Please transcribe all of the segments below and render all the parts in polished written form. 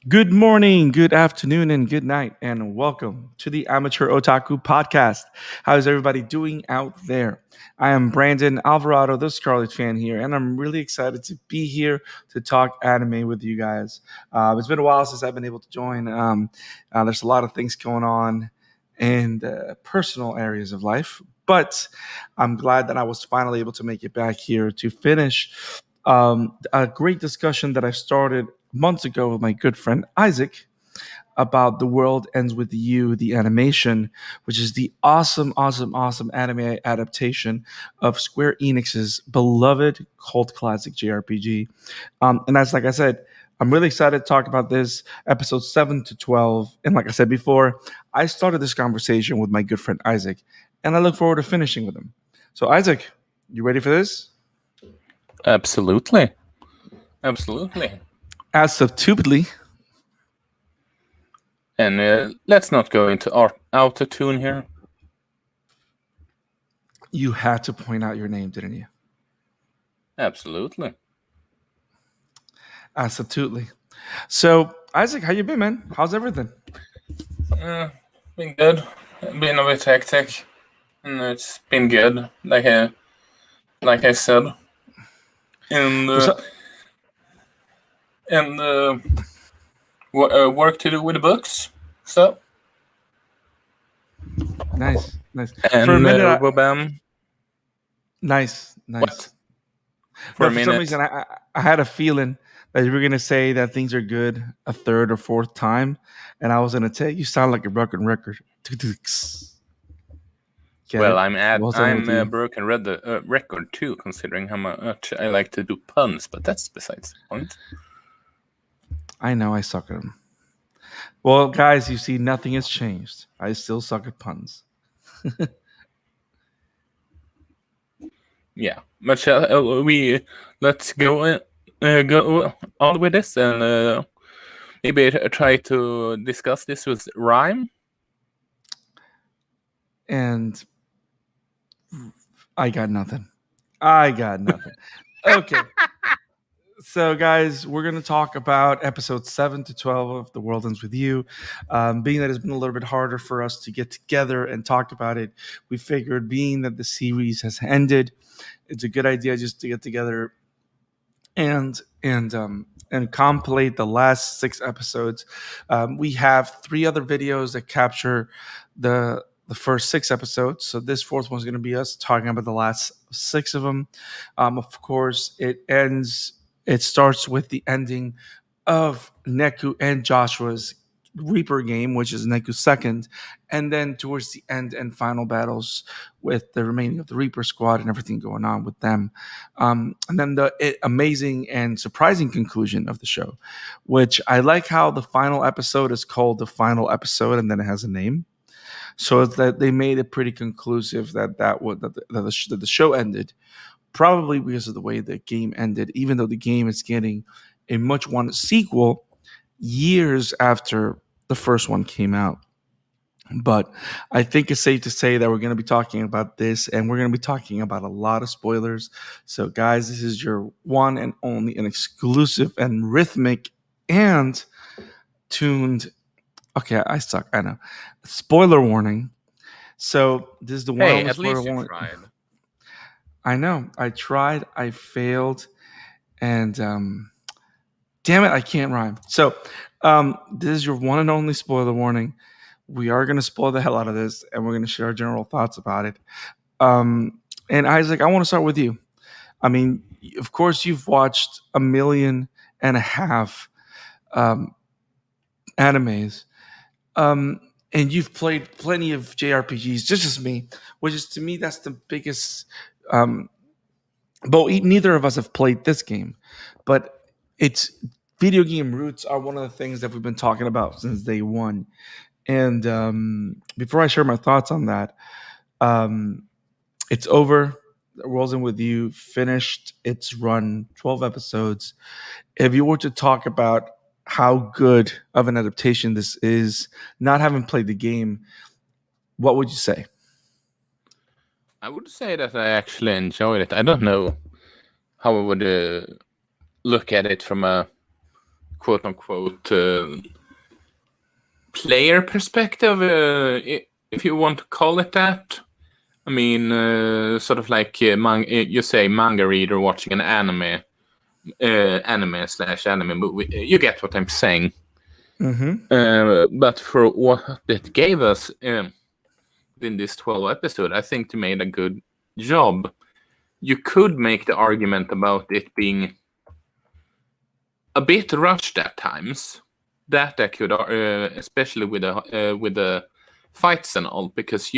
Good morning, good afternoon, and good night, and welcome to the Amateur Otaku podcast. How is everybody doing out there? I am Brandon Alvarado, the Scarlet fan here, and I'm really excited to be here to talk anime with you guys. It's been a while since I've been able to join. There's a lot of things going on in the personal areas of life, but I'm glad that I was finally able to make it back here to finish a great discussion that I started months ago with my good friend Isaac about The World Ends With You, the animation, which is the awesome anime adaptation of Square Enix's beloved cult classic JRPG. And that's like I said, I'm really excited to talk about this episode 7 to 12. And like I said before, I started this conversation with my good friend Isaac, and I look forward to finishing with him. So, Isaac, you ready for this? Absolutely. Absolutely. As subtly. And let's not go into Autotune here. You had to point out your name, didn't you? Absolutely. Absolutely. So, Isaac, how you been, man? How's everything? Been good. Been a bit hectic. And it's been good, like I said. And What's up? work to do with the books. So Nice, nice. For a and minute, Robam. nice, What? nice. For No, a for some minute. reason, I had a feeling that you were gonna say that things are good a third or fourth time, and I was gonna tell you, you sound like a broken record. Get Well, it? I'm Wasn't with I'm you. broken record too, considering how much I like to do puns. But that's besides the point. I know I suck at them. Well, guys, you see, nothing has changed. I still suck at puns. Yeah, but shall we let's go on with this and maybe try to discuss this with rhyme. And I got nothing. I got nothing. Okay. So, guys, we're going to talk about episodes 7 to 12 of The World Ends With You. Being that it's been a little bit harder for us to get together and talk about it, we figured being that the series has ended, it's a good idea just to get together and compilate the last 6 episodes. We have 3 other videos that capture the first 6 episodes. So this fourth one's going to be us talking about the last 6 of them. Of course, it ends. It starts with the ending of Neku and Joshua's Reaper game, which is Neku's second, and then towards the end and final battles with the remaining of the Reaper squad and everything going on with them. And then the amazing and surprising conclusion of the show, which I like how the final episode is called the final episode and then it has a name. So it's that they made it pretty conclusive that the show ended, probably because of the way the game ended, even though the game is getting a much wanted sequel years after the first one came out. But I think it's safe to say that we're going to be talking about this and we're going to be talking about a lot of spoilers. So, guys, this is your one and only and exclusive and rhythmic and tuned. Okay, I suck. I know. Spoiler warning. So, this is the one Hey, only at spoiler least you warning. tried. I know. I tried, I failed, and damn it, I can't rhyme. So, this is your one and only spoiler warning. We are going to spoil the hell out of this, and we're going to share our general thoughts about it. And Isaac, I want to start with you. I mean, of course, you've watched 1.5 million um, animes, and you've played plenty of JRPGs, just as me, which is to me that's the biggest. But neither of us have played this game, but it's video game roots are one of the things that we've been talking about since day one. And before I share my thoughts on that, um, it's over. Rolls in with you finished its run, 12 episodes. If you were to talk about how good of an adaptation this is, not having played the game, what would you say? I would say that I actually enjoyed it. I don't know how I would look at it from a quote unquote player perspective, if you want to call it that. I mean, sort of like you say manga reader watching an anime movie. You get what I'm saying. But for what it gave us in this 12 episode, I think they made a good job. You could make the argument about it being a bit rushed at times. That I could, especially with the fights and all, because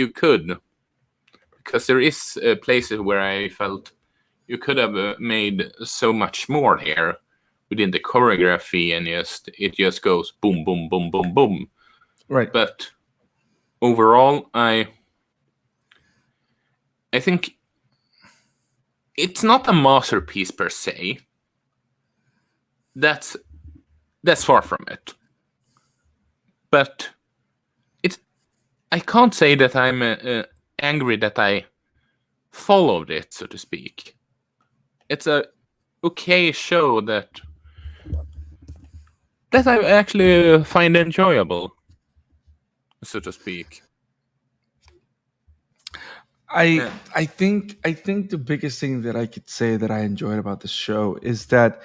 there is places where I felt you could have made so much more here within the choreography, and it just goes boom, boom, boom, boom, boom. Right. But overall, I think it's not a masterpiece per se. That's far from it. But I can't say that I'm angry that I followed it, so to speak. It's a okay show that I actually find enjoyable, so to speak. I think the biggest thing that I could say that I enjoyed about the show is that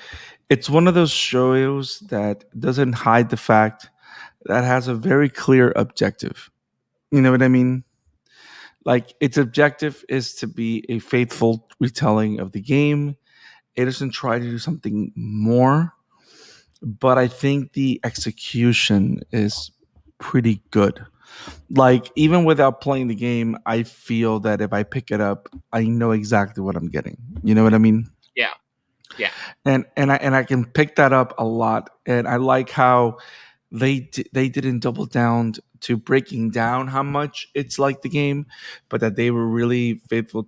it's one of those shows that doesn't hide the fact that has a very clear objective. You know what I mean? Like its objective is to be a faithful retelling of the game. It doesn't try to do something more, but I think the execution is pretty good. Like even without playing the game, I feel that if I pick it up, I know exactly what I'm getting. You know what I mean? Yeah. Yeah. And I can pick that up a lot. And I like how they didn't double down to breaking down how much it's like the game, but that they were really faithful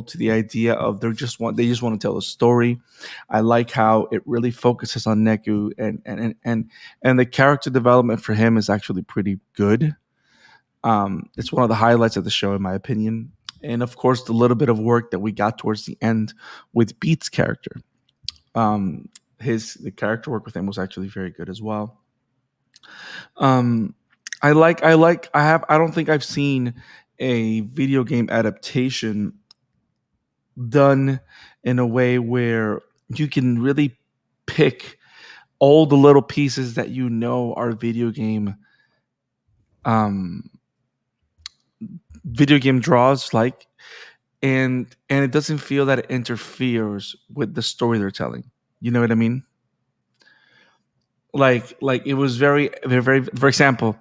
to the idea of they just want to tell a story. I like how it really focuses on Neku, and the character development for him is actually pretty good. It's one of the highlights of the show, in my opinion. And of course, the little bit of work that we got towards the end with Beat's character. The character work with him was actually very good as well. Um, I don't think I've seen a video game adaptation done in a way where you can really pick all the little pieces that are um video game draws like, and it doesn't feel that it interferes with the story they're telling. You know what I mean? Like it was very, for example,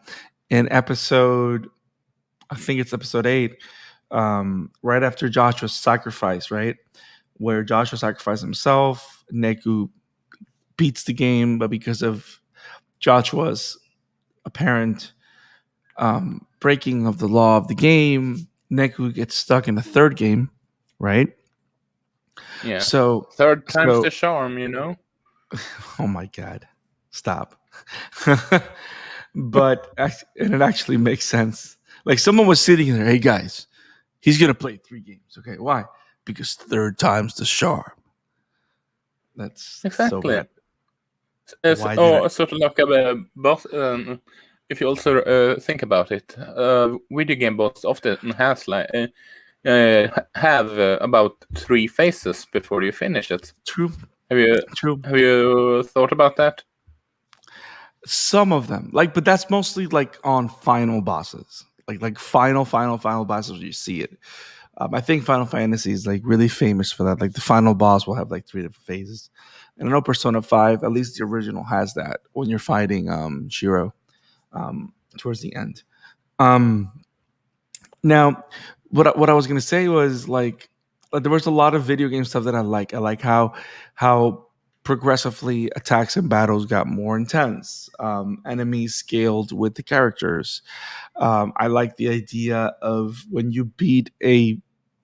in episode, I think it's episode 8, right after Joshua's sacrifice, right? Where Joshua sacrificed himself, Neku beats the game, but because of Joshua's apparent breaking of the law of the game, Neku gets stuck in the third game, right? Yeah. So third time's the charm, Oh my God, stop. But and it actually makes sense. Like someone was sitting there, hey guys, he's gonna play 3 games. Okay, why? Because third time's the charm. That's so Exactly. bad. Why did I? Sort of like a boss. If you also think about it, video game boss often has have about 3 phases before you finish it. True. True. Have you thought about that? Some of them, but that's mostly like on final bosses, like final bosses. You see it. I think Final Fantasy is like really famous for that. Like the final boss will have like 3 different phases, and I know Persona 5, at least the original, has that when you're fighting Shiro towards the end. Now, what I was gonna say was there was a lot of video game stuff that I like. I like how progressively attacks and battles got more intense. Enemies scaled with the characters. I like the idea of when you beat a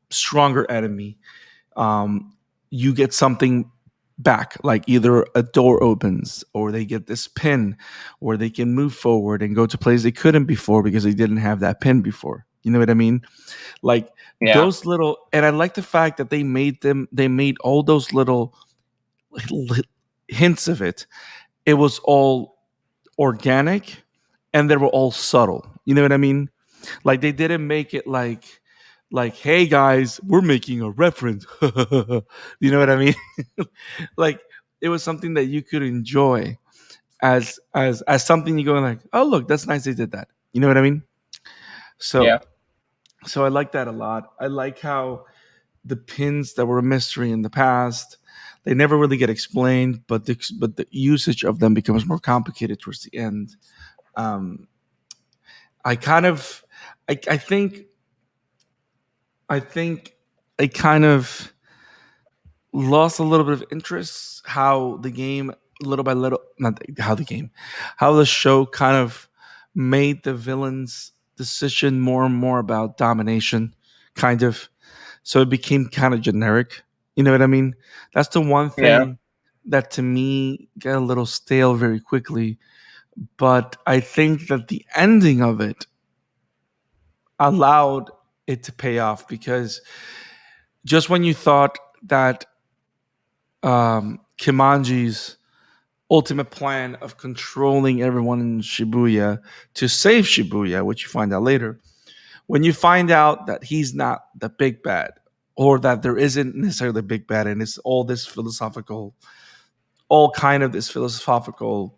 stronger enemy, you get something back, like either a door opens or they get this pin, or they can move forward and go to places they couldn't before because they didn't have that pin before. You know what I mean? Like those little, and I like the fact that they made all those little hints of it it was all organic and they were all subtle. You know what I mean? Like they didn't make it like hey guys, we're making a reference. You know what I mean? Like it was something that you could enjoy as something you go like, oh look, that's nice they did that. You know what I mean? So Yeah. so I like that a lot. I like how the pins that were a mystery in the past, they never really get explained, but the usage of them becomes more complicated towards the end. Um, I kind of, I think, I think I kind of lost a little bit of interest how the game, little by little, not how the game, how the show kind of made the villain's decision more and more about domination, kind of. So it became kind of generic. You know what I mean? That's the one Yeah. thing that to me got a little stale very quickly. But I think that the ending of it allowed it to pay off because just when you thought that Kimanji's ultimate plan of controlling everyone in Shibuya to save Shibuya, which you find out later, when you find out that he's not the big bad or that there isn't necessarily a big bad and it's all kind of this philosophical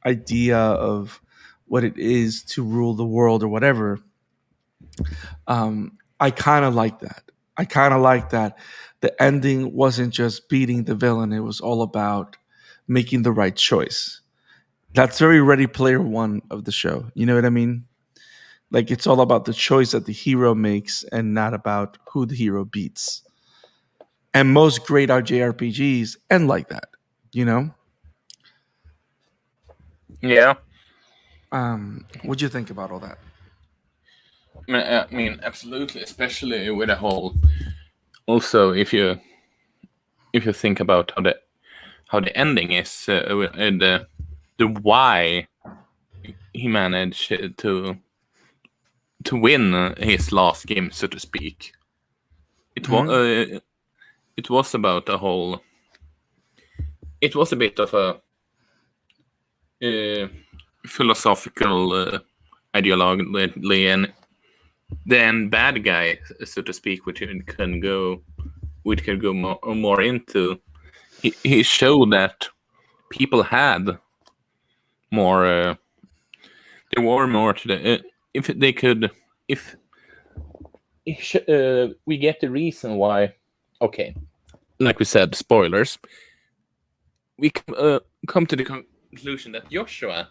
idea of what it is to rule the world or whatever, I kind of like that. I kind of like that the ending wasn't just beating the villain, it was all about making the right choice. That's very Ready Player One of the show. You know what I mean? Like it's all about the choice that the hero makes and not about who the hero beats. And most great JRPGs end like that, you know? Yeah. What'd you think about all that? I mean, absolutely, especially with the whole. Also, if you think about how the ending is, and the why he managed to win his last game, so to speak. It was about a whole. It was a bit of a philosophical ideology, and then bad guy, so to speak, which we can go more into. He showed that people had more. There were more to the. If they could, if we get the reason why. Okay, like we said, spoilers. We come to the conclusion that Joshua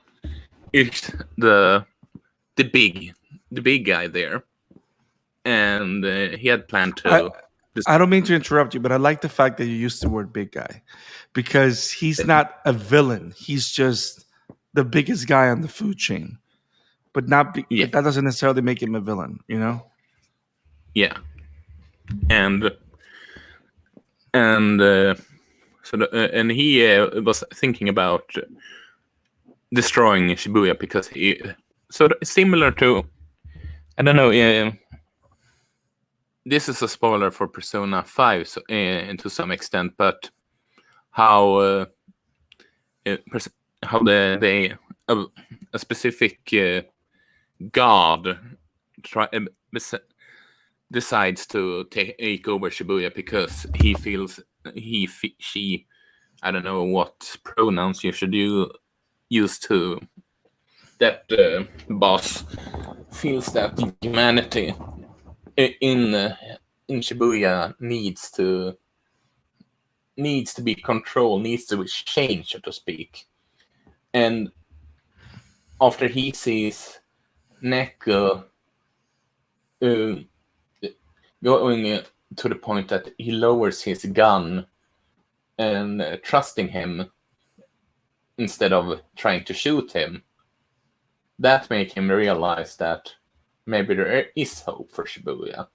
is the big guy there, and he had planned I to. I don't mean to interrupt you, but I like the fact that you used the word big guy because he's not a villain. He's just the biggest guy on the food chain, Yeah, but that doesn't necessarily make him a villain, you know? yeah, and and and he was thinking about destroying Shibuya because he similar to, I don't know. This is a spoiler for Persona 5, so, to some extent, but how how they a specific god try, decides to take over Shibuya because he feels she, I don't know what pronouns you should use to that boss feels that humanity in Shibuya needs to be controlled, needs to be changed, so to speak. And after he sees Neko uh, going to the point that he lowers his gun and trusting him instead of trying to shoot him, that made him realize that maybe there is hope for Shibuya.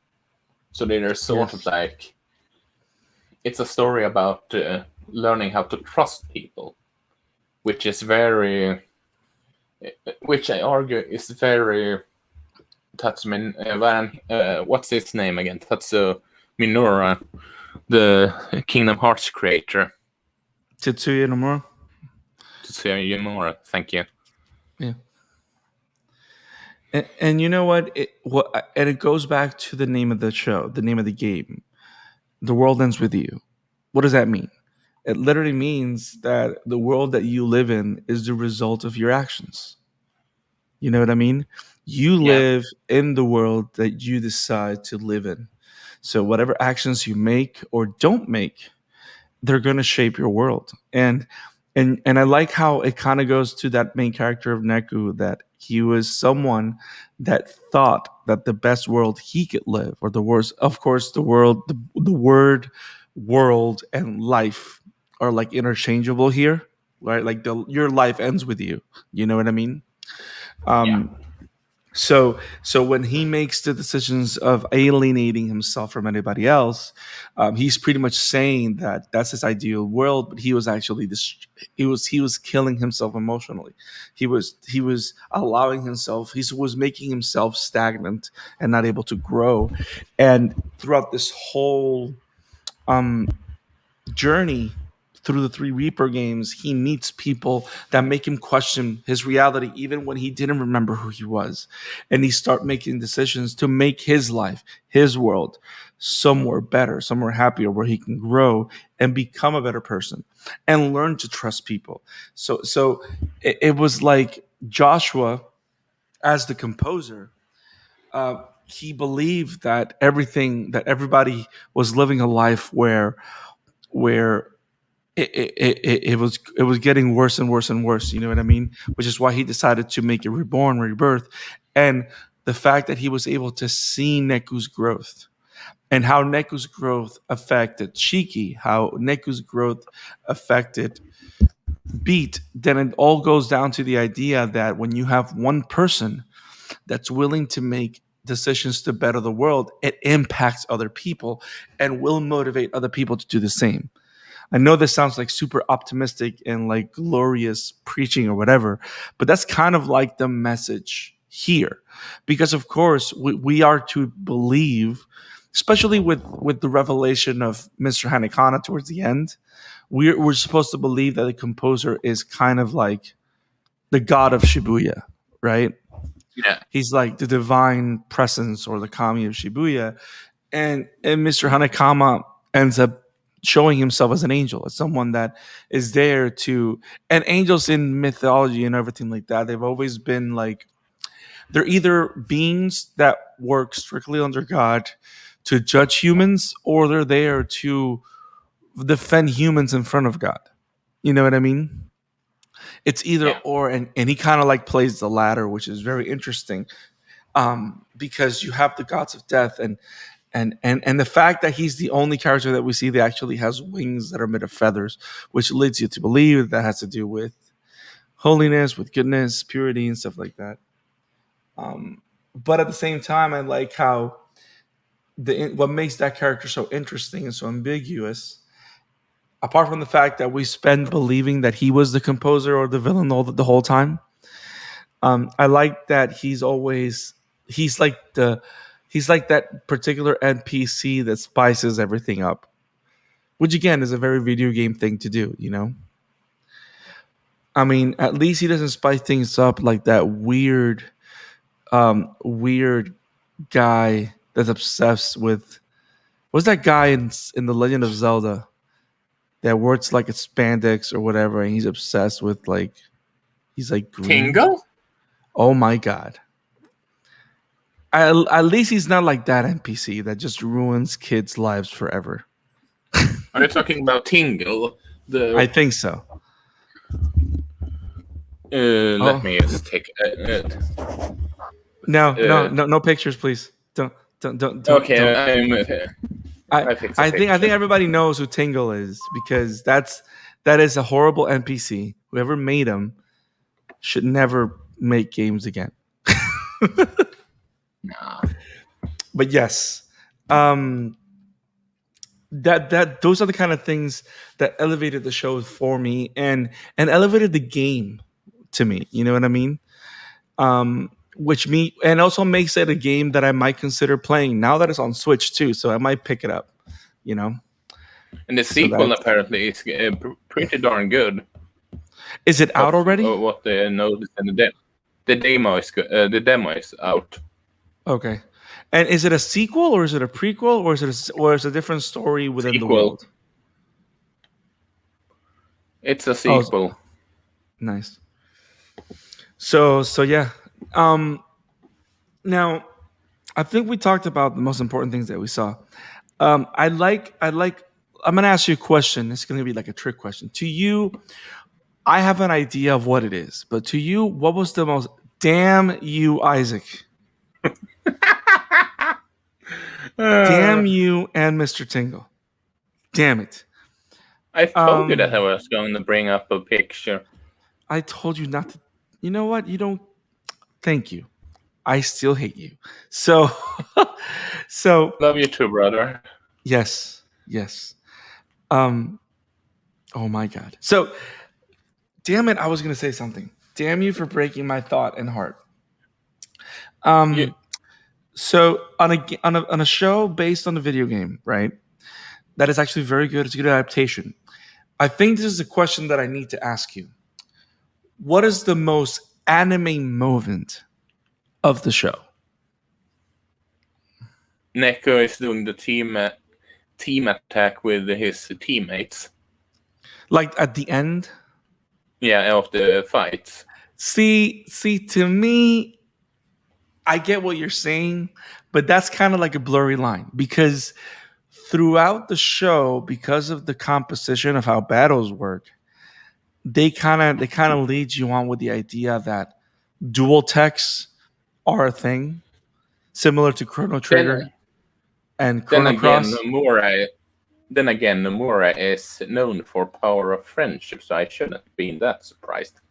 So they're sort of Yes. like, it's a story about learning how to trust people, which is very, which I argue is very Tatsumin. What's his name again? Tatsu Minora, the Kingdom Hearts creator. Tetsuya Nomura. to see you more. Thank you. Yeah. And you know what? And it goes back to the name of the show, the name of the game. The world ends with you. What does that mean? It literally means that the world that you live in is the result of your actions. You know what I mean? You Yeah. live in the world that you decide to live in. So whatever actions you make or don't make, they're going to shape your world. And I like how it kind of goes to that main character of Neku, that he was someone that thought that the best world he could live, or the worst, of course, the word world and life are like interchangeable here, right? Like your life ends with you. You know what I mean? Yeah. So when he makes the decisions of alienating himself from anybody else, he's pretty much saying that that's his ideal world, but he was actually he was killing himself emotionally. He was allowing himself, he was making himself stagnant and not able to grow. And throughout this whole um journey through the three Reaper games, he meets people that make him question his reality, even when he didn't remember who he was. And he start making decisions to make his life, his world, somewhere better, somewhere happier, where he can grow and become a better person and learn to trust people. So it was like Joshua, as the composer, he believed that everybody was living a life where it was getting worse and worse and worse. You know what I mean? Which is why he decided to make it Reborn, Rebirth, and the fact that he was able to see Neku's growth and how Neku's growth affected Shiki, how Neku's growth affected Beat. Then it all goes down to the idea that when you have one person that's willing to make decisions to better the world, it impacts other people and will motivate other people to do the same. I know this sounds like super optimistic and like glorious preaching or whatever, but that's kind of like the message here. Because of course we are to believe, especially with the revelation of Mr. Hanekana towards the end, we're supposed to believe that the composer is kind of like the god of Shibuya, right? Yeah. He's like the divine presence or the kami of Shibuya, and Mr. Hanekama ends up showing himself as an angel, as someone that is there to. And angels in mythology and everything like that, they've always been like, they're either beings that work strictly under God to judge humans, or they're there to defend humans in front of God. You know what I mean? It's either Yeah. or, and he kind of like plays the latter, which is very interesting, because you have the gods of death, and the fact that he's the only character that we see that actually has wings that are made of feathers, which leads you to believe that has to do with holiness, with goodness, purity, and stuff like that. But at the same time, I like how what makes that character so interesting and so ambiguous, apart from the fact that we spend believing that he was the composer or the villain the whole time. I like that he's like the he's like that particular NPC that spices everything up, which again is a very video game thing to do. You know, I mean, at least he doesn't spice things up like that weird guy that's obsessed with. What's that guy in the Legend of Zelda that works like a spandex or whatever, and he's obsessed with like he's like green. Tingle? Oh my god! At least he's not like that NPC that just ruins kids' lives forever. Are you talking about Tingle? I think so. Let Oh me just take it. no pictures, please. Don't. Okay, I fix a I think picture. everybody knows who Tingle is, because that is a horrible NPC. Whoever made him should never make games again. Nah. But yes, um, that those are the kind of things that elevated the show for me, and elevated the game to me. You know what I mean? Which me and also makes it a game that I might consider playing now that it's on Switch too. So I might pick it up. You know. And the So sequel that apparently is pretty darn good. Is it out of already? what they noticed in the demo. The demo is out. Okay. And is it a sequel or is it a prequel or is it a different story within the Sequel. world? It's a Oh, sequel. nice. So yeah. Now I think we talked about the most important things that we saw. I'm gonna ask you a question. It's gonna be like a trick question. To you, I have an idea of what it is, but to you, what was the most damn you, Isaac? Damn you and Mr. Tingle. Damn it. I told you that I Um was going to bring up a picture. I told you not to. You know what? You don't. Thank you. I still hate you. So, so Love you too, brother. yes, yes. Um. Oh my God. So, damn it. I was gonna say something. Damn you for breaking my thought and heart. You, Um. So on a show based on a video game, right? That is actually very good. It's a good adaptation. I think this is a question that I need to ask you. What is the most anime moment of the show? Neko is doing the team attack with his teammates. Like at the end? Yeah, of the fights. See, to me, I get what you're saying, but that's kind of like a blurry line because throughout the show, because of the composition of how battles work, they kind of lead you on with the idea that dual techs are a thing, similar to Chrono Then, Trigger and then Chrono again, Cross. Nomura is known for power of friendship, so I shouldn't have been that surprised.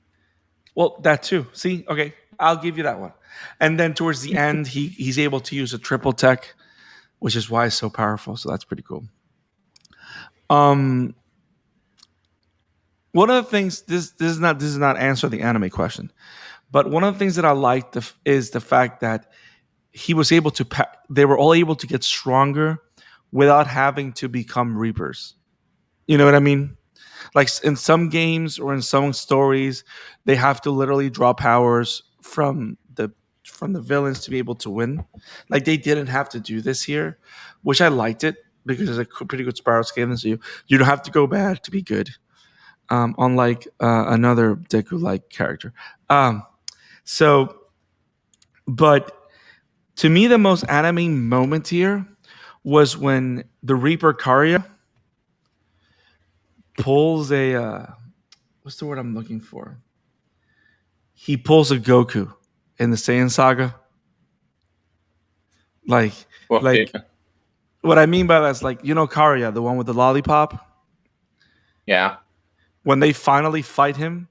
Well, that too. See, okay, I'll give you that one. And then towards the end, he's able to use a triple tech, which is why it's so powerful. So that's pretty cool. Um, one of the things this is not answer the anime question, but one of the things that I liked is the fact that he was able to. They were all able to get stronger without having to become reapers. You know what I mean? Like in some games or in some stories, they have to literally draw powers from the villains to be able to win. Like they didn't have to do this here, which I liked it because it's a pretty good spiral scaling. So you don't have to go bad to be good. Unlike another Deku like character. Um, so, but to me, the most anime moment here was when the Reaper Karya pulls a what's the word I'm looking for? He pulls a Goku in the Saiyan saga. Like, What the, like what I mean by that is like Karya, the one with the lollipop. yeah. When they finally fight him,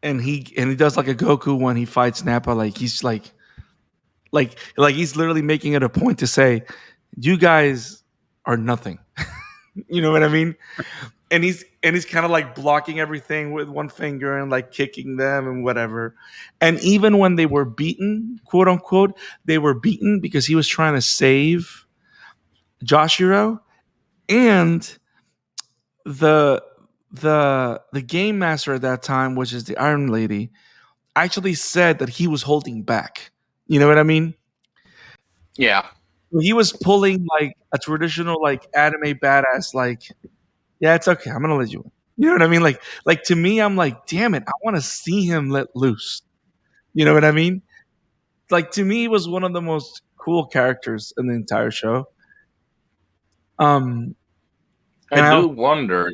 and he does like a Goku when he fights Nappa, like he's like he's literally making it a point to say, "You guys are nothing." You know what I mean? And he's kind of like blocking everything with one finger and like kicking them and whatever. And even when they were beaten, quote unquote, they were beaten because he was trying to save Joshiro and the the game master at that time, which is the Iron Lady, actually said that he was holding back. You know what I mean? Yeah. So he was pulling like a traditional like anime badass like, yeah, it's okay. I'm gonna let you win. You know what I mean? Like to me, I'm like, damn it, I want to see him let loose. You know what I mean? Like to me, he was one of the most cool characters in the entire show. Um, I and I do wonder.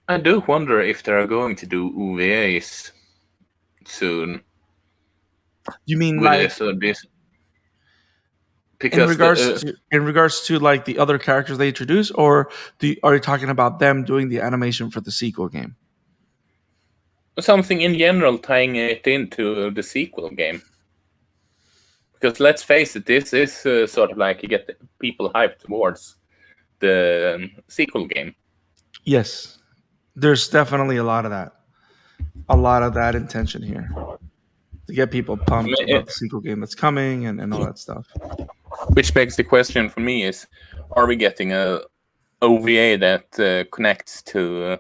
I do wonder if they're going to do UVAs soon you mean with like this in because regards the to like the other characters they introduce, or are you talking about them doing the animation for the sequel game? something in general tying it into the sequel game. Because let's face it, this is sort of like you get people hyped towards the sequel game. Yes, there's definitely a lot of that intention here to get people pumped about the sequel game that's coming and all that stuff. Which begs the question for me is, are we getting a OVA that connects to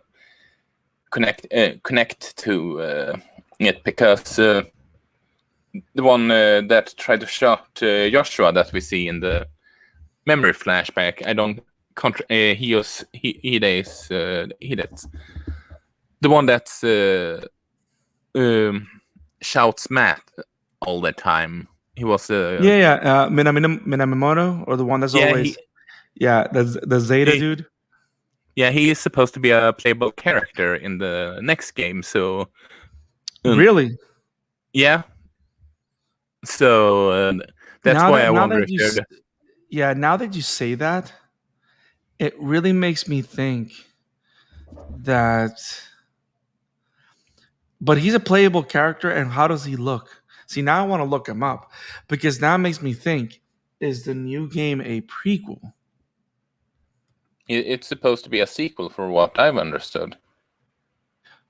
connect to it, because the one that tried to shot Joshua that we see in the memory flashback, I don't Hidet's the one that shouts Matt all the time. He was Minamoto, or the one that's yeah always the Zeta dude. He is supposed to be a playable character in the next game. So really, yeah. So that's why I wonder if they're. Now that you say that, it really makes me think that. But he's a playable character, and how does he look? See, now I want to look him up, because now it makes me think: is the new game a prequel? It's supposed to be a sequel, for what I've understood.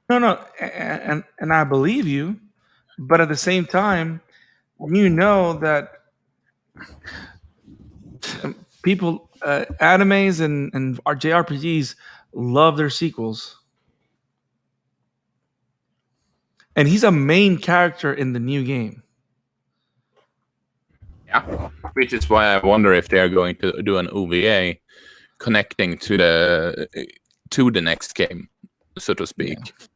No, and I believe you, but at the same time, you know that people, animes and our JRPGs love their sequels, and he's a main character in the new game. Yeah, which is why I wonder if they're going to do an OVA connecting to the next game, so to speak. Yeah.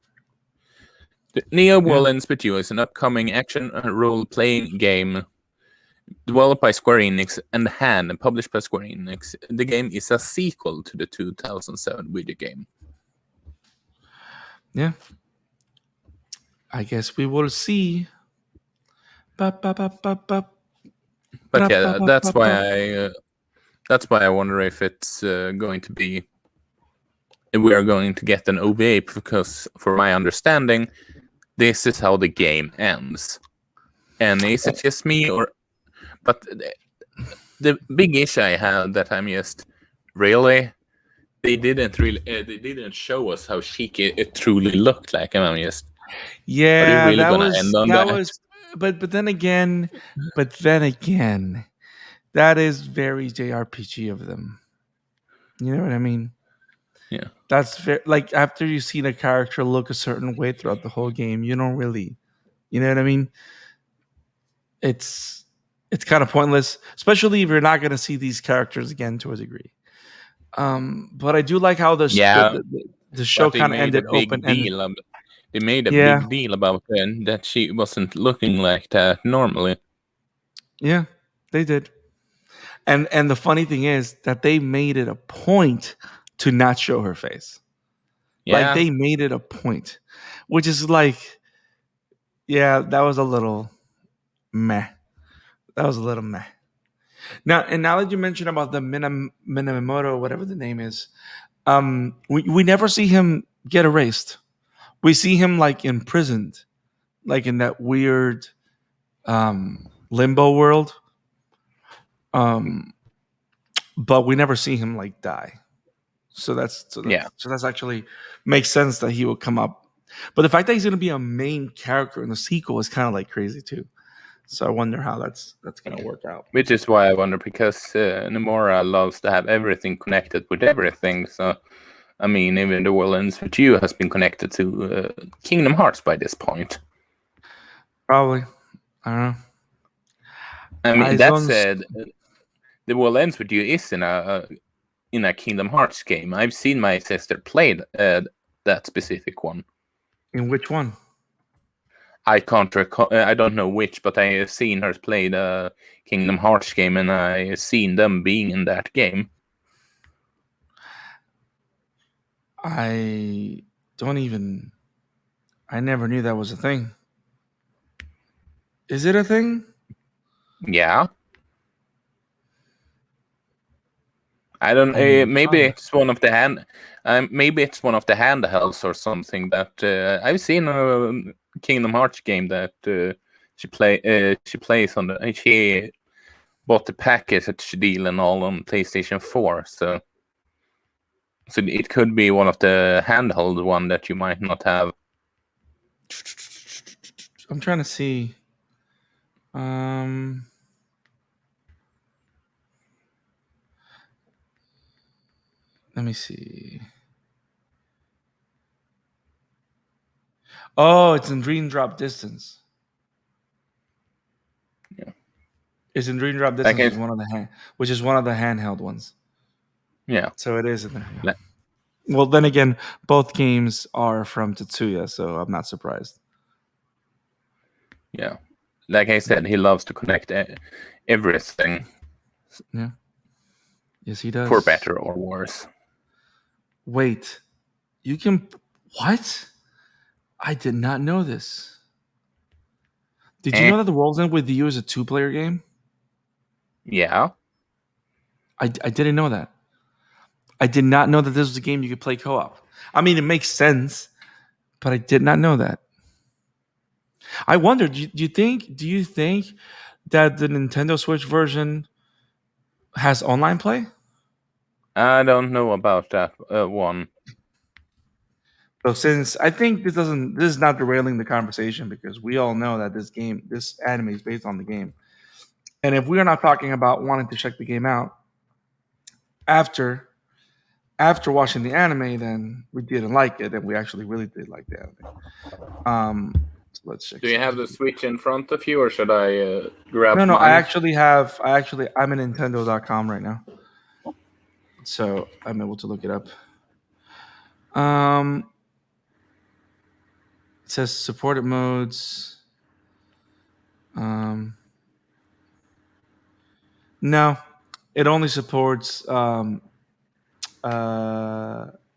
The Neo Will Ends With You is an upcoming action role-playing game developed by Square Enix and published by Square Enix. The game is a sequel to the 2007 video game. Yeah. I guess we will see. But yeah, that's why I wonder if it's going to be. We are going to get an OVA, because, for my understanding, this is how the game ends. And is it just me, or? But the big issue I have that I'm just really. They didn't show us how chic it truly looked like. And I'm just. Yeah, are they really gonna end on that? But then again, that is very JRPG of them. You know what I mean? Yeah. That's very, like, after you've seen a character look a certain way throughout the whole game, you don't really, you know what I mean? It's kind of pointless, especially if you're not going to see these characters again to a degree. But I do like how the show kind of ended open. They made a big deal about that she wasn't looking like that normally. Yeah, they did. And the funny thing is that they made it a point to not show her face. Yeah. Like, they made it a point, which is like, yeah, that was a little meh. That was a little meh. Now that you mentioned about the Minamoto, whatever the name is, we never see him get erased. We see him, like, imprisoned, like in that weird limbo world. But we never see him, like, die. So that's actually makes sense that he will come up. But the fact that he's going to be a main character in the sequel is kind of like crazy too. So I wonder how that's going to work out. Which is why I wonder, because Nomura loves to have everything connected with everything. So, I mean, even The Will Ends With You has been connected to Kingdom Hearts by this point. Probably. I don't know. I mean, that said, The Will Ends With You is in a Kingdom Hearts game. I've seen my sister play that specific one. In which one? I can't recall. I don't know which, but I have seen her play the Kingdom Hearts game, and I have seen them being in that game. I never knew that was a thing. Is it a thing? Yeah. I don't. Maybe it's one of the maybe it's one of the handhelds or something that I've seen a Kingdom Hearts game that she plays on the. She bought the package deal and all on PlayStation 4, so it could be one of the handheld one that you might not have. I'm trying to see. Let me see. Oh, it's in Dream Drop Distance. Yeah. It's in Dream Drop Like Distance, I, which is one of the handheld ones. yeah. So it is in there. Yeah. Like, Well, then again, both games are from Tetsuya, so I'm not surprised. yeah. Like I said, he loves to connect everything. Yeah. Yes, he does. For better or worse. Wait, you can. What? I did not know this. Did you know that The World's End with You is a 2-player game? Yeah. I didn't know that. I did not know that this was a game you could play co-op. I mean, it makes sense, but I did not know that. I wonder, do you think that the Nintendo Switch version has online play? I don't know about that one. So since I think this is not derailing the conversation because we all know that this anime is based on the game. And if we are not talking about wanting to check the game out after watching the anime, then we didn't like it, and we actually really did like the anime. So let's check. Do you have the Switch in front of you, or should I grab No, mine? I'm in Nintendo.com right now, so I'm able to look it up. It says supported modes. No, it only supports to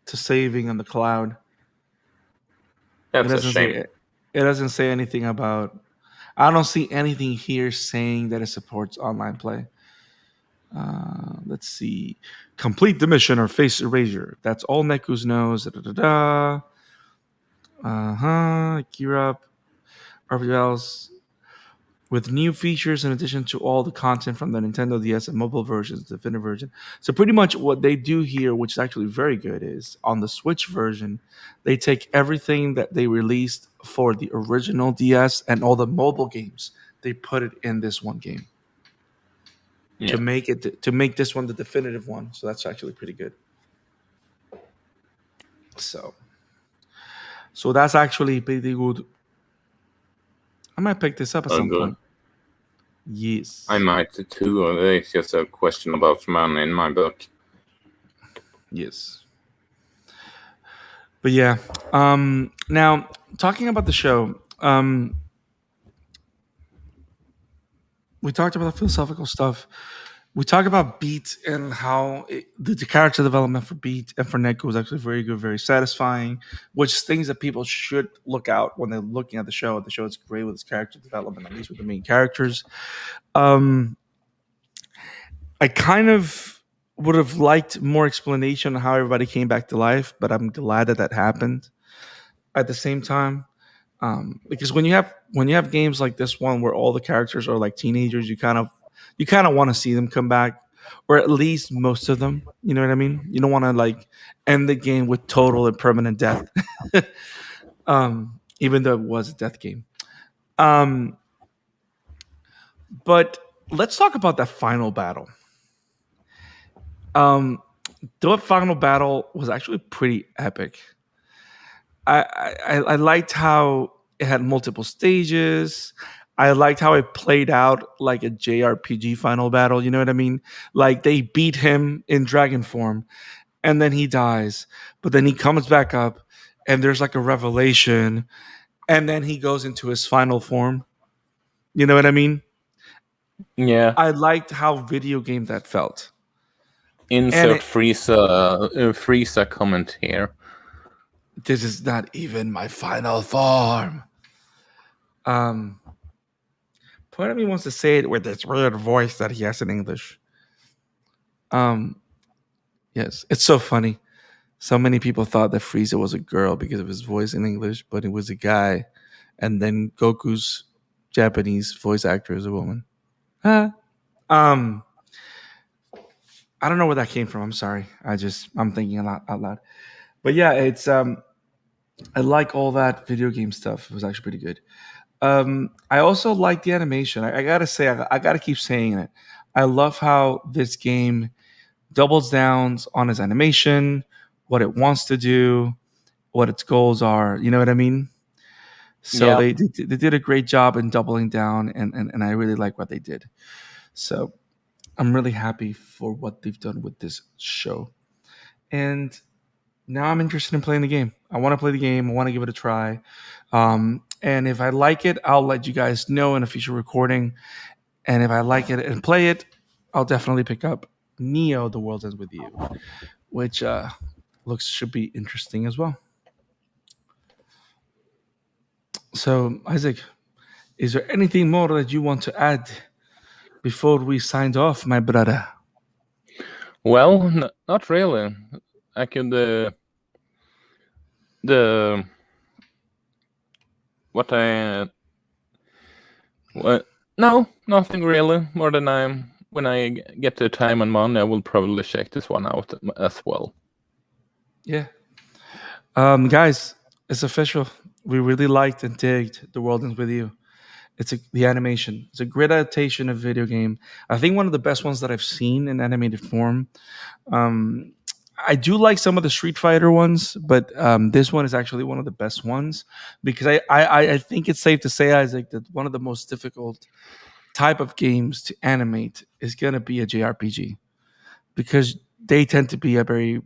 saving on the cloud. That's a shame. It doesn't say anything about. I don't see anything here saying that it supports online play. Let's see. Complete the mission or face erasure. That's all Neku's knows. Da, da, da, da. Gear up. RPLs with new features in addition to all the content from the Nintendo DS and mobile versions, the definitive version. So pretty much what they do here, which is actually very good, is on the Switch version, they take everything that they released for the original DS and all the mobile games, they put it in this one game. Yeah. To make this one the definitive one. So that's actually pretty good. So that's actually pretty good. I might pick this up at some point. Yes. I might too. It's just a question about money in my book. Yes. But yeah. Now talking about the show, we talked about the philosophical stuff. We talked about Beat and how the character development for Beat and for Neko was actually very good, very satisfying, which is things that people should look out when they're looking at the show. The show is great with its character development, at least with the main characters. I kind of would have liked more explanation on how everybody came back to life, but I'm glad that happened. At the same time, because when you have games like this one where all the characters are like teenagers, you kind of want to see them come back, or at least most of them. You know what I mean? You don't want to like end the game with total and permanent death, even though it was a death game. But let's talk about that final battle. The final battle was actually pretty epic. I liked how it had multiple stages. I liked how it played out like a JRPG final battle. You know what I mean? Like they beat him in dragon form, and then he dies, but then he comes back up, and there's like a revelation, and then he goes into his final form. You know what I mean? Yeah. I liked how video game that felt. Insert Frieza comment here. This is not even my final form. Part of me wants to say it with this weird voice that he has in English. Yes, it's so funny. So many people thought that Frieza was a girl because of his voice in English, but it was a guy. And then Goku's Japanese voice actor is a woman. Huh? Um, I don't know where that came from. I'm sorry. I'm thinking a lot out loud. But yeah, it's I like all that video game stuff. It was actually pretty good. I also like the animation. I gotta say, I gotta keep saying it. I love how this game doubles down on its animation, what it wants to do, what its goals are. You know what I mean? So Yeah. they did a great job in doubling down, and I really like what they did. So I'm really happy for what they've done with this show. And now I'm interested in playing the game. I want to play the game. I want to give it a try. And if I like it, I'll let you guys know in a future recording. And if I like it and play it, I'll definitely pick up Neo: The World Ends with You, which looks should be interesting as well. So, Isaac, is there anything more that you want to add before we signed off, my brother? Well, not really. I could the what I what no, nothing really more than when I get the time and money, I will probably check this one out as well. Yeah. Guys, it's official. We really liked and digged The World Ends with You. The animation. It's a great adaptation of video game. I think one of the best ones that I've seen in animated form. Um, I do like some of the Street Fighter ones, but this one is actually one of the best ones because I think it's safe to say, Isaac, that one of the most difficult type of games to animate is going to be a JRPG because they tend to be a very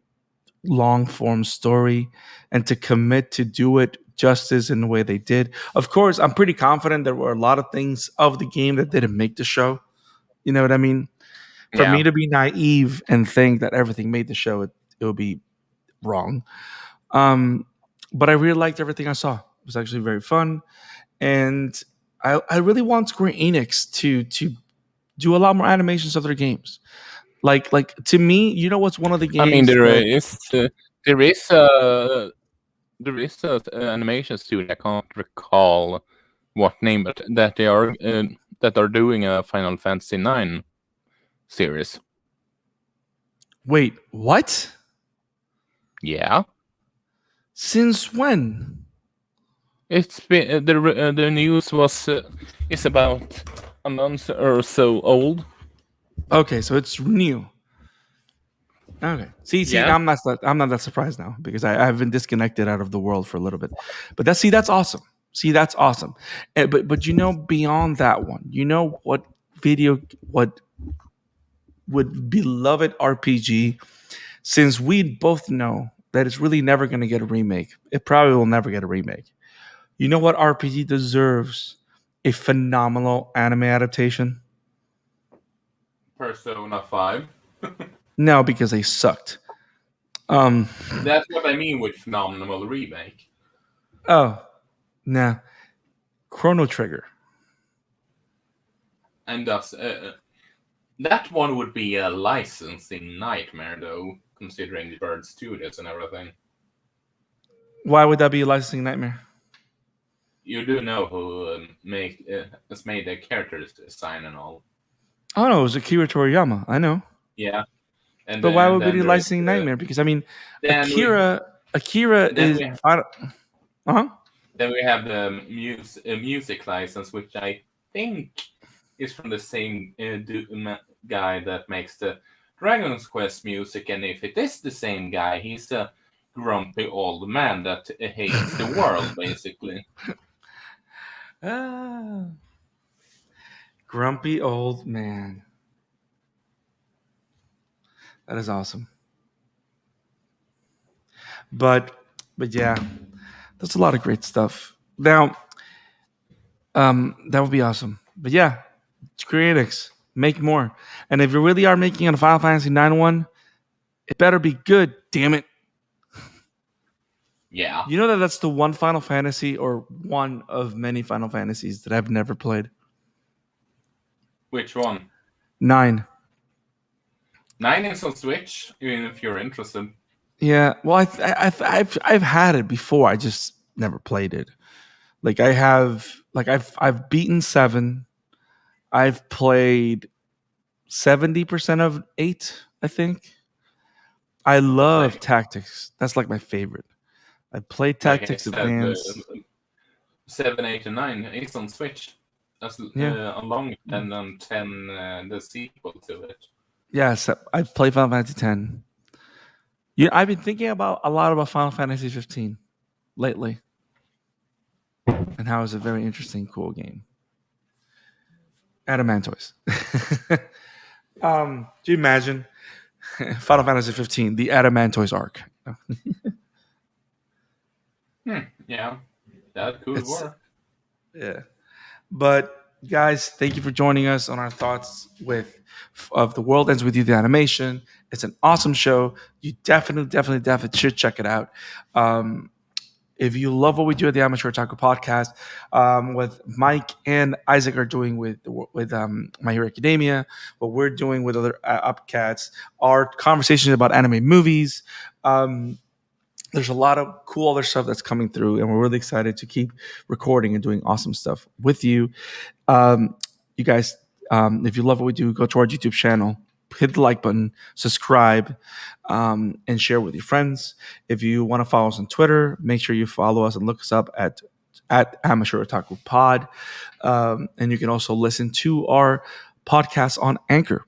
long form story, and to commit to do it justice in the way they did. Of course, I'm pretty confident there were a lot of things of the game that didn't make the show. You know what I mean? For Yeah. me to be naive and think that everything made the show, it would be wrong. Um, but I really liked everything I saw. It was actually very fun, and I really want Square Enix to do a lot more animations of their games. Like to me, you know what's one of the I mean, games that there is there is a animation studio. I can't recall what name, but that are doing a Final Fantasy 9 series. wait, what? Yeah, Since when? it's been the news was is about a month or so old. Okay, so it's new. Okay. See, Yeah, I'm not that surprised now because I've been disconnected out of the world for a little bit. But that's awesome. See, that's awesome. But you know, beyond that one, you know what would beloved RPG, since we both know that it's really never gonna get a remake. It probably will never get a remake. You know what RPG deserves a phenomenal anime adaptation? Persona 5. No, because they sucked. Um That's what I mean with phenomenal remake. oh, nah. Chrono Trigger. And thus, that one would be a licensing nightmare, though, considering the Bird Studios and everything. Why would that be a licensing nightmare? You do know who has made the characters design and all. Oh no, it was Akira Toriyama. I know, Yeah, but why and would it then be a there is licensing nightmare? Because I mean, then we Akira then is. we Uh-huh. then we have the music license, which I think is from the same guy that makes the Dragon's Quest music, and if it is the same guy, he's a grumpy old man that hates the world, basically. Ah, grumpy old man. That is awesome. But but yeah, that's a lot of great stuff. Now, that would be awesome. But yeah, Square Enix, make more. And if you really are making a Final Fantasy 9 one, it better be good. Damn it. Yeah. You know that that's the one Final Fantasy or one of many Final Fantasies that I've never played. Which one? 9. 9 is on Switch, even if you're interested. Yeah, well, I've had it before. I just never played it. I've beaten 7. I've played 70% of 8. I think I But love like Tactics. That's like my favorite. I played like I Tactics said, Advance. 7, 8, and 9 is on Switch. That's Yeah, along and then 10, the sequel to it. yeah. So I've played Final Fantasy 10. Yeah, I've been thinking about a lot about Final Fantasy 15 lately. and how it's a very interesting, cool game. Adamantoise. Do you imagine Final Fantasy 15, the Adamantoise arc? Yeah, that could It's work. yeah. But guys, thank you for joining us on our thoughts with of The World Ends With You, the animation. It's an awesome show. You definitely should check it out. Um, if you love what we do at the Amateur Otaku podcast, what Mike and Isaac are doing with My Hero Academia, what we're doing with other upcats, our conversations about anime movies. Um, there's a lot of cool other stuff that's coming through, and we're really excited to keep recording and doing awesome stuff with you. Um, you guys, if you love what we do, go to our YouTube channel, hit the like button, subscribe, and share with your friends. If you want to follow us on Twitter, make sure you follow us and look us up at Amateur Otaku Pod. And you can also listen to our podcast on Anchor.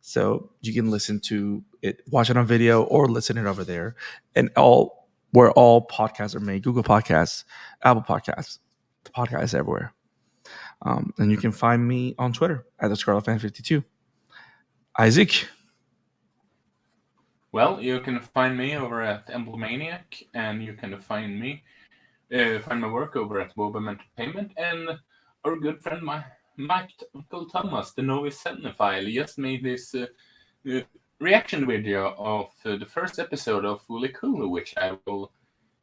So you can listen to it, watch it on video, or listen it over there, and all where all podcasts are made: Google Podcasts, Apple Podcasts, the podcast everywhere. And you can find me on Twitter at the ScarletFan52. Isaac. Well, you can find me over at Emblemaniac, and you can find my work over at Wobam Entertainment, and our good friend Mike Uncle Thomas, the Novice Cinephile, just made this reaction video of the first episode of Wooly Kulu, which I will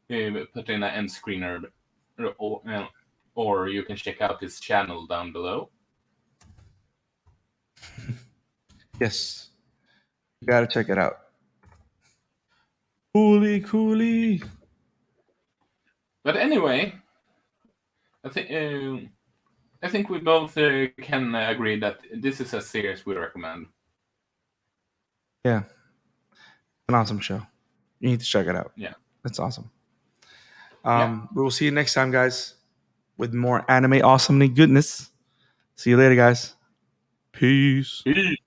put in an end screener, or you can check out his channel down below. Yes, you gotta check it out. Coolie. But anyway, I think we both can agree that this is a series we recommend. Yeah, an awesome show. You need to check it out. Yeah, it's awesome. We will see you next time, guys, with more anime awesomeness goodness. See you later, guys. Peace. Peace.